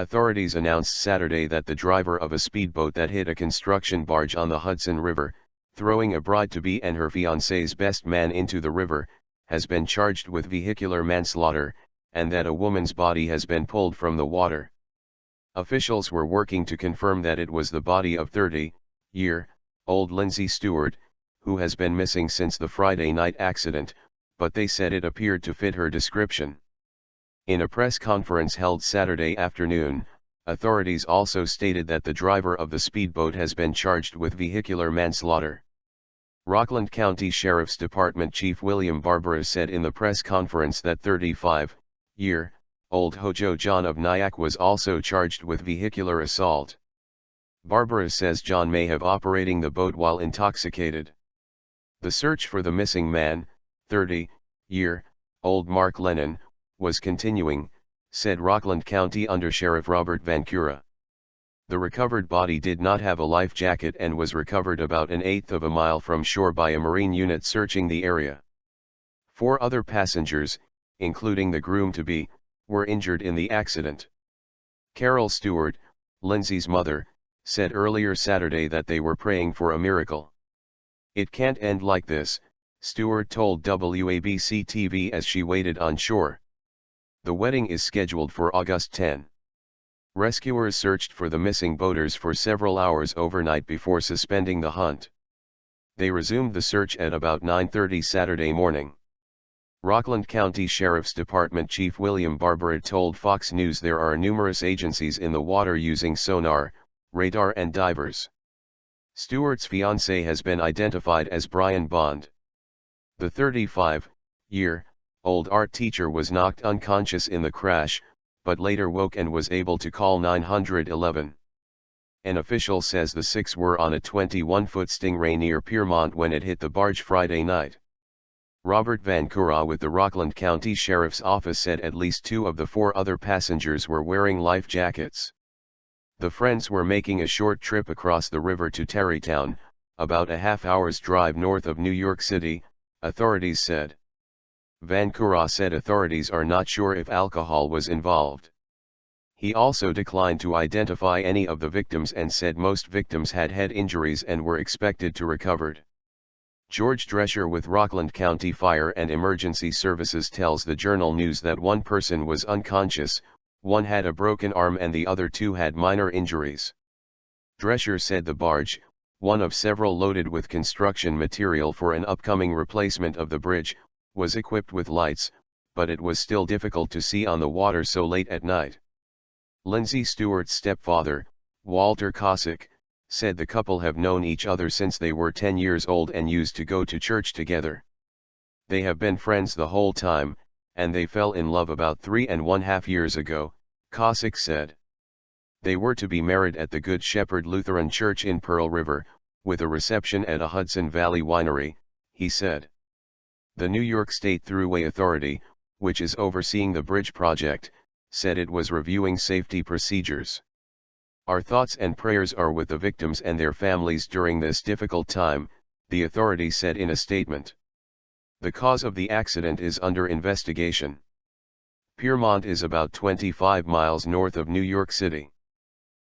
Authorities announced Saturday that the driver of a speedboat that hit a construction barge on the Hudson River, throwing a bride-to-be and her fiance's best man into the river, has been charged with vehicular manslaughter, and that a woman's body has been pulled from the water. Officials were working to confirm that it was the body of 30-year-old Lindsey Stewart, who has been missing since the Friday night accident, but they said it appeared to fit her description. In a press conference held Saturday afternoon, authorities also stated that the driver of the speedboat has been charged with vehicular manslaughter. Rockland County Sheriff's Department Chief William Barbera said in the press conference that 35-year-old Jojo John of Nyack was also charged with vehicular assault. Barbera says John may have operating the boat while intoxicated. The search for the missing man, 30-year-old Mark Lennon, was continuing, said Rockland County Undersheriff Robert Vancura. The recovered body did not have a life jacket and was recovered about an eighth of a mile from shore by a marine unit searching the area. 4 other passengers, including the groom-to-be, were injured in the accident. Carol Stewart, Lindsey's mother, said earlier Saturday that they were praying for a miracle. "It can't end like this," Stewart told WABC-TV as she waited on shore. The wedding is scheduled for August 10. Rescuers searched for the missing boaters for several hours overnight before suspending the hunt. They resumed the search at about 9:30 Saturday morning. Rockland County Sheriff's Department Chief William Barbera told Fox News there are numerous agencies in the water using sonar, radar and divers. Stewart's fiance has been identified as Brian Bond. The 35-year-old art teacher was knocked unconscious in the crash, but later woke and was able to call 911. An official says the 6 were on a 21-foot Stingray near Piermont when it hit the barge Friday night. Robert Vancura with the Rockland County Sheriff's Office said at least 2 of the 4 other passengers were wearing life jackets. The friends were making a short trip across the river to Tarrytown, about a half-hour's drive north of New York City, authorities said. Vancura said authorities are not sure if alcohol was involved. He also declined to identify any of the victims and said most victims had head injuries and were expected to recover. George Drescher with Rockland County Fire and Emergency Services tells the Journal News that 1 person was unconscious, 1 had a broken arm and the other 2 had minor injuries. Drescher said the barge, one of several loaded with construction material for an upcoming replacement of the bridge, was equipped with lights, but it was still difficult to see on the water so late at night. Lindsey Stewart's stepfather, Walter Cossack, said the couple have known each other since they were 10 years old and used to go to church together. They have been friends the whole time, and they fell in love about 3.5 years ago, Cossack said. They were to be married at the Good Shepherd Lutheran Church in Pearl River, with a reception at a Hudson Valley winery, he said. The New York State Thruway Authority, which is overseeing the bridge project, said it was reviewing safety procedures. "Our thoughts and prayers are with the victims and their families during this difficult time," the authority said in a statement. The cause of the accident is under investigation. Piermont is about 25 miles north of New York City.